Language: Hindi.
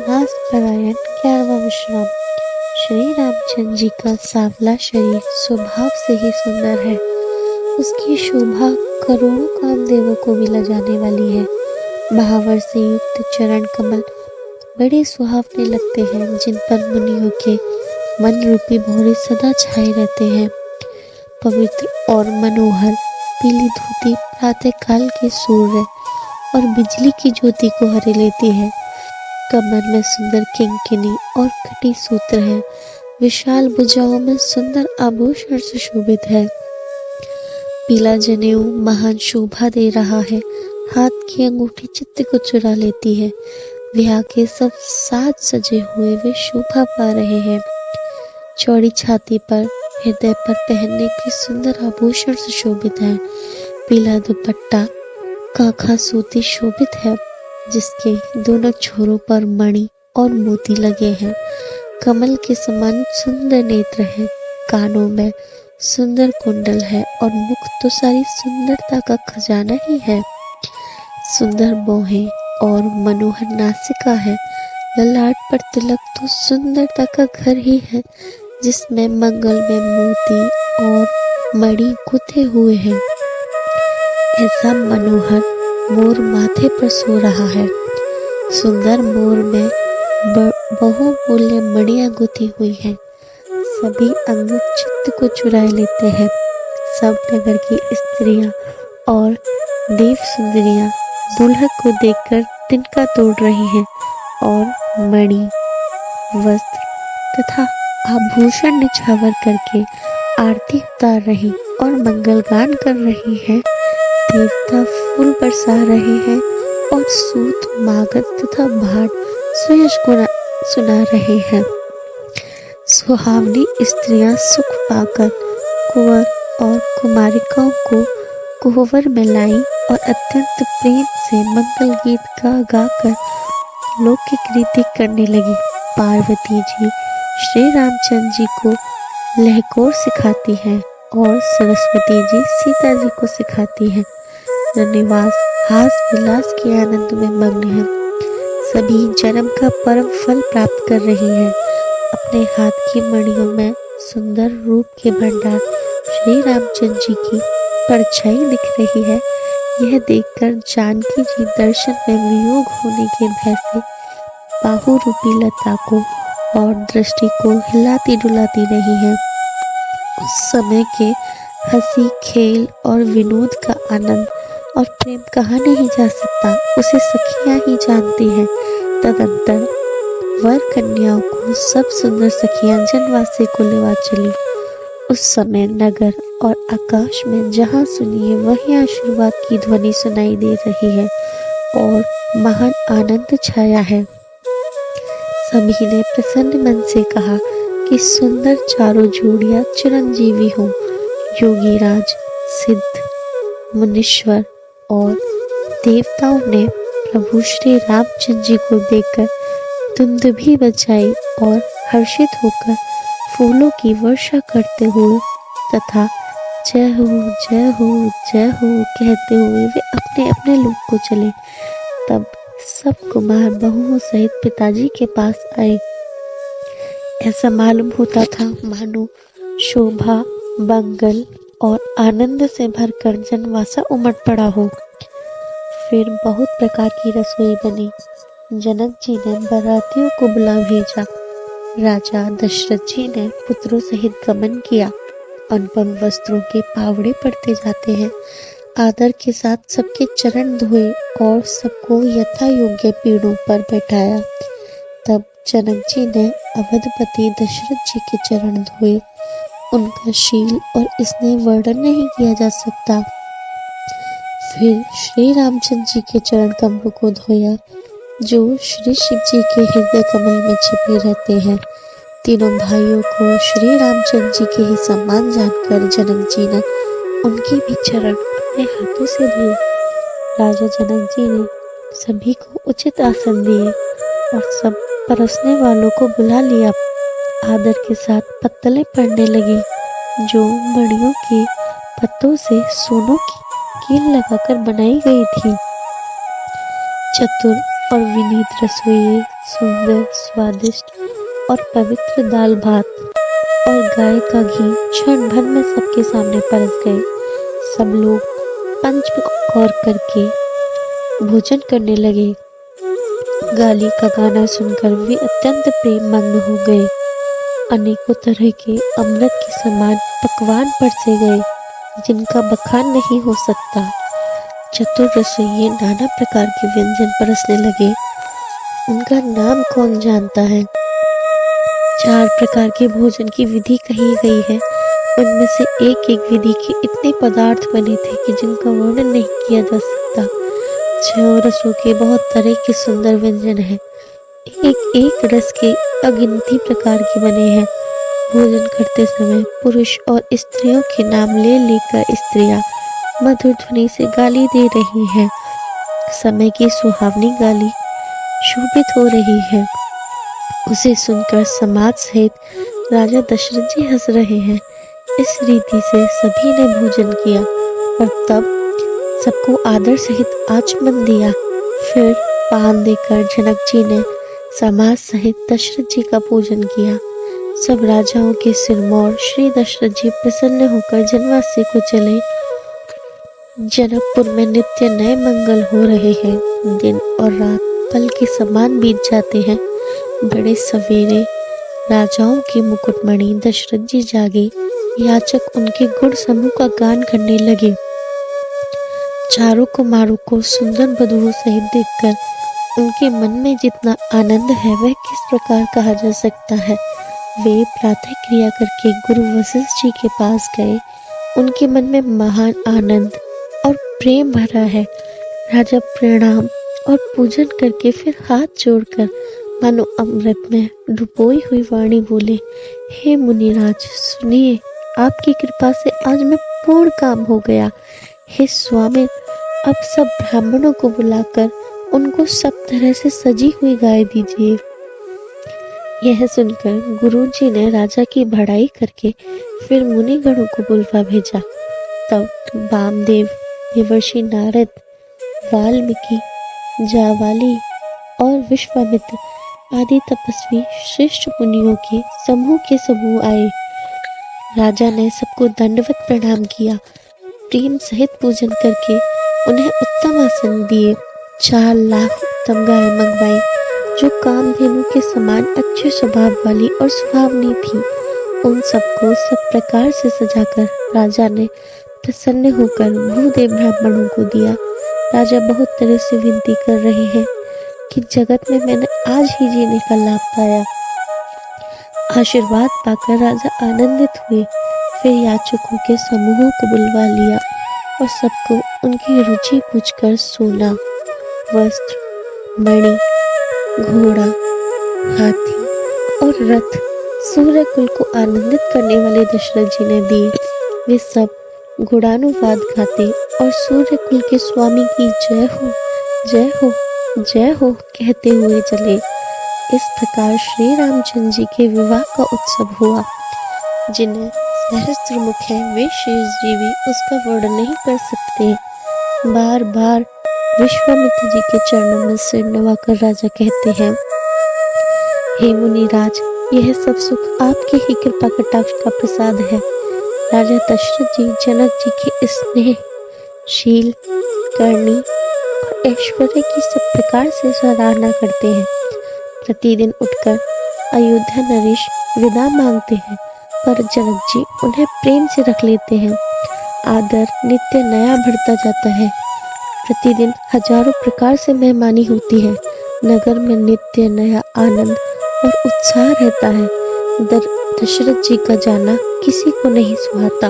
व्यासपरायण 11वां विश्राम। श्री रामचंद्र जी का सांवला शरीर स्वभाव से ही सुंदर है। उसकी शोभा करोड़ों कामदेवों को भी लजाने वाली है। महावर से युक्त चरण कमल बड़े सुहावने लगते हैं, जिन पर मुनियों के मन रूपी भौरे सदा छाए रहते हैं। पवित्र और मनोहर पीली धोती प्रातः काल के सूर्य और बिजली की ज्योति को हरे लेती है। कमर में सुंदर किंकिनी और कटी सूत्र है। विशाल भुजाओं में सुंदर आभूषण से शोभित है। पीला जनेऊ महान शोभा दे रहा है। हाथ की अंगूठी चित्त को चुरा लेती है। ब्याह के सब साज सजे हुए वे शोभा पा रहे हैं। चौड़ी छाती पर हृदय पर पहनने के सुंदर आभूषण से शोभित है। पीला दुपट्टा काखा सूती शोभित है, जिसके दोनों छोरों पर मणि और मोती लगे हैं। कमल के समान सुंदर नेत्र है। कानों में सुंदर कुंडल है और मुख तो सारी सुंदरता का खजाना ही है। सुंदर बाहें और मनोहर नासिका है। ललाट पर तिलक तो सुंदरता का घर ही है, जिसमें मंगल में मोती और मणि गुथे हुए हैं। ऐसा मनोहर मोर माथे पर सो रहा है। सुंदर मोर में बहुमूल्य मणियां गुथी हुई हैं। सभी अंग चित्त को चुरा लेते हैं। सब नगर की स्त्रियां और देव सुंदरियां दुल्हन को देखकर तिनका तोड़ रही हैं और मणि वस्त्र तथा आभूषण निछावर करके आरती उतार रही और मंगल गान कर रही है। देवता फूल बरसा रहे हैं और सूत मागध तथा भाट सुयश सुना रहे हैं। सुहावनी स्त्रियां सुख पाकर कुंवर और कुमारिकाओं को कोहबर में लाई और अत्यंत प्रेम से मंगल गीत गाकर लौकिक रीति करने लगी। पार्वती जी श्री रामचंद्र जी को लहकोर सिखाती हैं और सरस्वती जी सीता जी को सिखाती हैं। निवास हास विलास के आनंद में मग्न है। सभी जन्म का परम फल प्राप्त कर रही हैं। अपने हाथ की मणियों में सुंदर रूप के भंडार श्री रामचंद्र जी की परछाई दिख रही है। यह देखकर जानकी जी दर्शन में वियोग होने के भय से बाहु रूपी लता को और दृष्टि को हिलाती डुलाती रही है। उस समय के हंसी खेल और विनोद का आनंद और प्रेम कहा नहीं जा सकता, उसे सखियां ही जानती हैं। तदंतर वर कन्याओं को सब सुंदर सखियां जनवासे को लेवा चली। उस समय नगर और आकाश में जहां सुनिए वहीं आशीर्वाद की ध्वनि सुनाई दे रही है और महान आनंद छाया है। सभी ने प्रसन्न मन से कहा कि सुंदर चारों जोड़ियां चिरंजीवी हों। योगीराज, सिद्ध, मुनीश्वर और देवताओं ने प्रभु श्री रामचंद्र जी को देखकर दुंदुभी बजाई और हर्षित होकर फूलों की वर्षा करते हुए तथा जय हो जय हो जय हो कहते हुए वे अपने अपने लोक को चले। तब सब कुमार बहुओं सहित पिताजी के पास आए। ऐसा मालूम होता था मानो शोभा, मंगल और आनंद से भरकर जनवासा उमड़ पड़ा हो। फिर बहुत प्रकार की रसोई बनी। जनक जी ने बारातियों को बुला भेजा। राजा दशरथ जी ने पुत्रों सहित गमन किया। अनुपम वस्त्रों के पावड़े पड़ते जाते हैं। आदर के साथ सबके चरण धोए और सबको यथा योग्य पीढ़ों पर बैठाया। तब जनक जी ने अवधपति दशरथ जी के चरण धोए। उनका शील और स्नेह वर्णन नहीं किया जा सकता। फिर श्री रामचंद्र जी के चरण कमलों को धोया, जो श्री शिव जी के हृदय कमल में छिपे रहते हैं। तीनों भाइयों को श्री रामचंद्र जी के ही सम्मान जानकर जनक जी ने उनके भी चरण अपने हाथों से लिए। राजा जनक जी ने सभी को उचित आसन दिए और सब परसने वालों को बुला लिया। आदर के साथ पत्तलें पड़ने लगी, जो मणियों के पत्तों से सोनों की कील लगाकर बनाई गई थी। चतुर और विनीत रसोई, सुंदर, स्वादिष्ट और पवित्र दाल भात और गाय का घी क्षण भर में सबके सामने परस गए। सब लोग पंच गौर करके भोजन करने लगे। गाली का गाना सुनकर वे अत्यंत प्रेम मग्न हो गए। अनेकों तरह के अमृत के समान पकवान परसे गए, जिनका बखान नहीं हो सकता। चतुर रसोइये नाना प्रकार के व्यंजन परसने लगे। उनका नाम कौन जानता है। 4 प्रकार के भोजन की विधि कही गई है। उनमें से एक एक विधि के इतने पदार्थ बने थे कि जिनका वर्णन नहीं किया जा सकता। 6 रसों के बहुत तरह के सुंदर व्यंजन हैं। एक एक रस के अगिनती प्रकार के बने हैं। भोजन करते समय पुरुष और स्त्रियों के नाम ले लेकर स्त्रियां मधुर ध्वनि से गाली दे रही हैं। समय की सुहावनी गाली शोभित हो रही है। उसे सुनकर समाज सहित राजा दशरथ जी हंस रहे हैं। इस रीति से सभी ने भोजन किया और तब सबको आदर सहित आचमन दिया। फिर पान देकर जनक जी ने समाज सहित दशरथ जी का पूजन किया। सब राजाओं के सिरमौर श्री दशरथ जी प्रसन्न होकर जनवासी को चले। जनकपुर में नित्य नए मंगल हो रहे हैं। दिन और रात पल के समान बीत जाते हैं। बड़े सवेरे राजाओं के मुकुटमणि दशरथ जी जागे। याचक उनके गुण समूह का गान करने लगे। चारों कुमारों को सुंदर वधुओं सहित देखकर उनके मन में जितना आनंद है वह किस प्रकार कहा जा सकता है। वे प्रातः क्रिया करके गुरु वशिष्ठ जी के पास गए। उनके मन में महान आनंद और प्रेम भरा है। राजा प्रणाम और पूजन करके फिर हाथ जोड़कर मानो अमृत में डुबोई हुई वाणी बोले, हे मुनिराज सुनिए, आपकी कृपा से आज मैं पूर्ण काम हो गया। हे स्वामी, अब सब ब्राह्मणों को बुलाकर उनको सब तरह से सजी हुई गाय दीजिए। यह सुनकर गुरुजी ने राजा की बड़ाई करके फिर मुनिगणों को बुलवा भेजा। तब वामदेव, देवर्षि नारद, वाल्मीकि, जावाली और विश्वामित्र आदि तपस्वी श्रेष्ठ मुनियों के समूह आए। राजा ने सबको दंडवत प्रणाम किया। प्रेम सहित पूजन करके उन्हें उत्तम आसन दिए। 4 लाख उत्तम गाय मंगवाई जो कामधेनु के समान अच्छे स्वभाव वाली और सुहावनी थी। उन सबको सब प्रकार से सजाकर राजा ने प्रसन्न होकर भूदेव ब्राह्मणों को दिया। राजा बहुत तरह से विनती कर रहे हैं कि जगत में मैंने आज ही जीने का लाभ पाया। आशीर्वाद पाकर राजा आनंदित हुए। फिर याचकों के समूहों को बुलवा लिया और सबको उनकी रुचि पूछकर सोना, वस्त्र, मणि, घोड़ा, हाथी और रथ सूर्य कुल को आनंदित करने वाले दशरथ जी ने दिए। वे सब गुणानुवाद गाते और सूर्य कुल के स्वामी की जय हो, जय हो, जय हो कहते हुए चले। इस प्रकार श्री रामचंद्र जी के विवाह का उत्सव हुआ। जिन्हें सहस्त्रमुख है वे शेष जी भी उसका वर्णन नहीं कर सकते। बार बार विश्वामित्र जी के चरणों में सिर नवाकर राजा कहते हैं, हे मुनिराज, यह सब सुख आपकी ही कृपा कटाक्ष का प्रसाद है। राजा दशरथ जी जनक जी के स्नेह, शील, करनी और ऐश्वर्य की सब प्रकार से सराहना करते हैं। प्रतिदिन उठकर अयोध्या नरेश विदा मांगते हैं, पर जनक जी उन्हें प्रेम से रख लेते हैं। आदर नित्य नया बढ़ता जाता है। प्रतिदिन हजारों प्रकार से मेहमानी होती है। नगर में नित्य नया आनंद और उत्साह रहता है। दशरथ जी का जाना किसी को नहीं सुहाता।